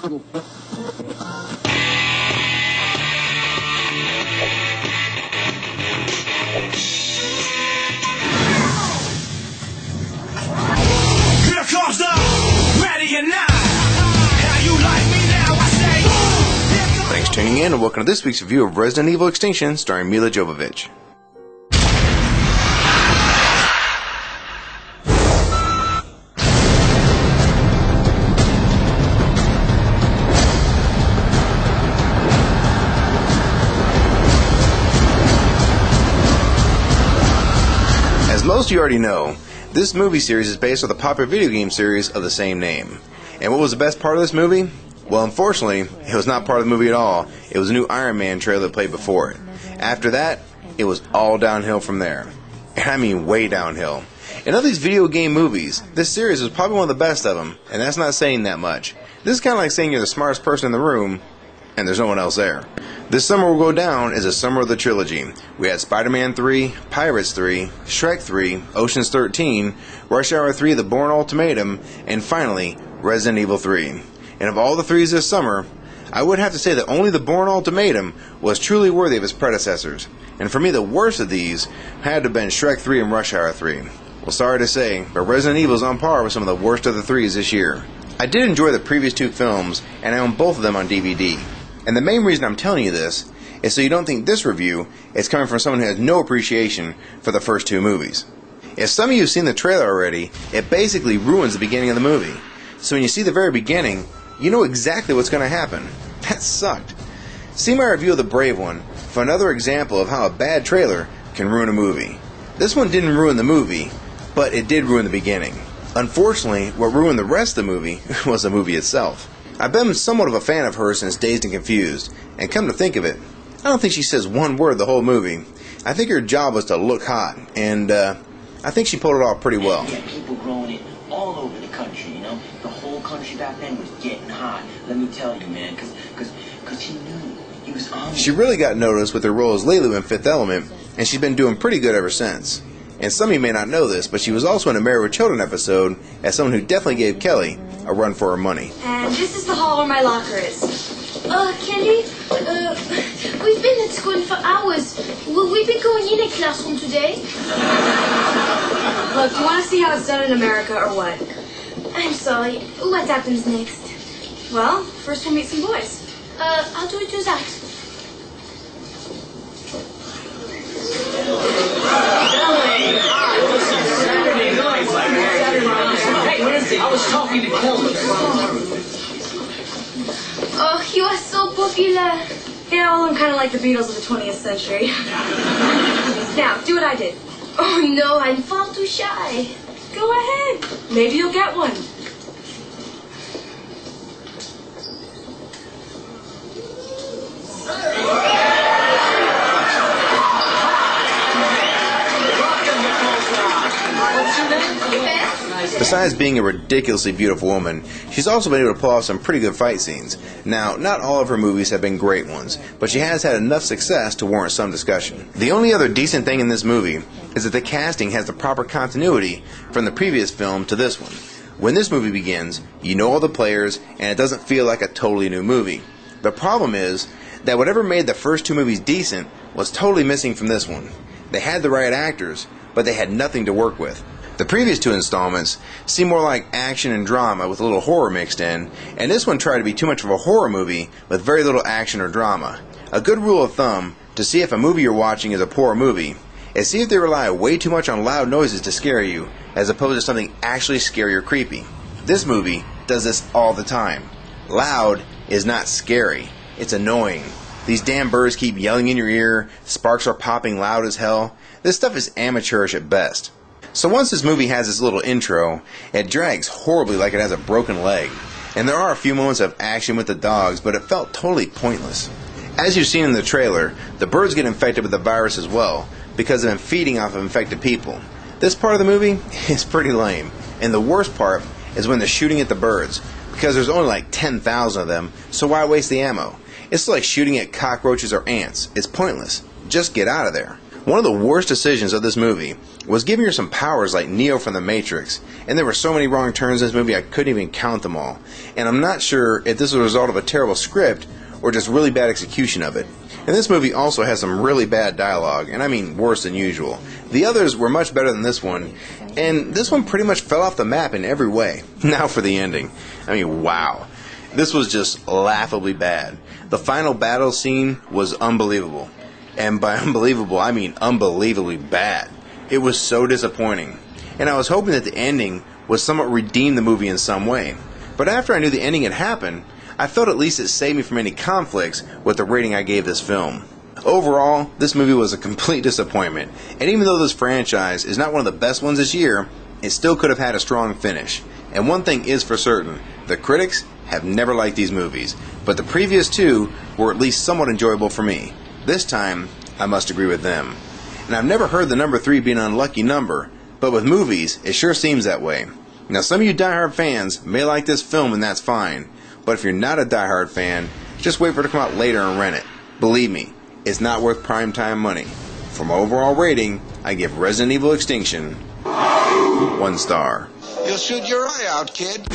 comes the ready or not. How you like me now? I say. Thanks for tuning in and welcome to this week's review of Resident Evil Extinction starring Milla Jovovich. As most of you already know, this movie series is based on the popular video game series of the same name. And what was the best part of this movie? Well, unfortunately, it was not part of the movie at all. It was a new Iron Man trailer that played before it. After that, it was all downhill from there. And I mean way downhill. In all these video game movies, this series was probably one of the best of them, and that's not saying that much. This is kind of like saying you're the smartest person in the room, and there's no one else there. This summer will go down as a summer of the trilogy. We had Spider-Man 3, Pirates 3, Shrek 3, Ocean's 13, Rush Hour 3, The Bourne Ultimatum, and finally, Resident Evil 3. And of all the threes this summer, I would have to say that only The Bourne Ultimatum was truly worthy of its predecessors. And for me, the worst of these had to have been Shrek 3 and Rush Hour 3. Well, sorry to say, but Resident Evil is on par with some of the worst of the threes this year. I did enjoy the previous two films, and I own both of them on DVD. And the main reason I'm telling you this is so you don't think this review is coming from someone who has no appreciation for the first two movies. If some of you have seen the trailer already, it basically ruins the beginning of the movie. So when you see the very beginning, you know exactly what's going to happen. That sucked. See my review of The Brave One for another example of how a bad trailer can ruin a movie. This one didn't ruin the movie, but it did ruin the beginning. Unfortunately, what ruined the rest of the movie was the movie itself. I've been somewhat of a fan of hers since Dazed and Confused, and come to think of it, I don't think she says one word the whole movie. I think her job was to look hot, and I think she pulled it off pretty well. Yeah, people growing it all over the country, you know? The whole country back then was getting hot. Let me tell you, man, because he knew he was on it. She really got noticed with her role as Lulu in Fifth Element, and she's been doing pretty good ever since. And some of you may not know this, but she was also in a Married with Children episode as someone who definitely gave Kelly a run for her money. And this is the hall where my locker is. Kelly, we've been at school for hours. Will we be going in a classroom today? Look, do you want to see how it's done in America or what? I'm sorry. What happens next? Well, first we'll meet some boys. How do we do that? Hey, I was talking to Kelly. Oh, you are so popular. Yeah, well, I'm kind of like the Beatles of the 20th century. Now, do what I did. Oh no, I'm far too shy. Go ahead. Maybe you'll get one. Besides being a ridiculously beautiful woman, she's also been able to pull off some pretty good fight scenes. Now, not all of her movies have been great ones, but she has had enough success to warrant some discussion. The only other decent thing in this movie is that the casting has the proper continuity from the previous film to this one. When this movie begins, you know all the players, and it doesn't feel like a totally new movie. The problem is that whatever made the first two movies decent was totally missing from this one. They had the right actors, but they had nothing to work with. The previous two installments seem more like action and drama with a little horror mixed in, and this one tried to be too much of a horror movie with very little action or drama. A good rule of thumb to see if a movie you're watching is a poor movie is see if they rely way too much on loud noises to scare you, as opposed to something actually scary or creepy. This movie does this all the time. Loud is not scary, it's annoying. These damn birds keep yelling in your ear, sparks are popping loud as hell. This stuff is amateurish at best. So once this movie has its little intro, it drags horribly like it has a broken leg. And there are a few moments of action with the dogs, but it felt totally pointless. As you've seen in the trailer, the birds get infected with the virus as well, because of them feeding off of infected people. This part of the movie is pretty lame. And the worst part is when they're shooting at the birds, because there's only like 10,000 of them, so why waste the ammo? It's like shooting at cockroaches or ants. It's pointless. Just get out of there. One of the worst decisions of this movie was giving her some powers like Neo from The Matrix, and there were so many wrong turns in this movie I couldn't even count them all. And I'm not sure if this was a result of a terrible script or just really bad execution of it. And this movie also has some really bad dialogue, and I mean worse than usual. The others were much better than this one, and this one pretty much fell off the map in every way. Now for the ending. I mean, wow. This was just laughably bad. The final battle scene was unbelievable. And by unbelievable, I mean unbelievably bad. It was so disappointing. And I was hoping that the ending would somewhat redeem the movie in some way. But after I knew the ending had happened, I felt at least it saved me from any conflicts with the rating I gave this film. Overall, this movie was a complete disappointment. And even though this franchise is not one of the best ones this year, it still could have had a strong finish. And one thing is for certain, the critics have never liked these movies. But the previous two were at least somewhat enjoyable for me. This time, I must agree with them. And I've never heard the number 3 be an unlucky number, but with movies, it sure seems that way. Now, some of you diehard fans may like this film, and that's fine. But if you're not a diehard fan, just wait for it to come out later and rent it. Believe me, it's not worth primetime money. For my overall rating, I give Resident Evil Extinction 1 star. You'll shoot your eye out, kid.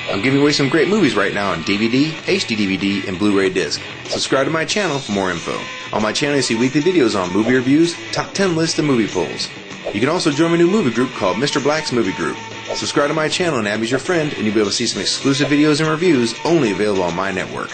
I'm giving away some great movies right now on DVD, HD DVD, and Blu-ray disc. Subscribe to my channel for more info. On my channel you see weekly videos on movie reviews, top 10 lists, and movie polls. You can also join my new movie group called Mr. Black's Movie Group. Subscribe to my channel and add me as your friend, and you'll be able to see some exclusive videos and reviews only available on my network.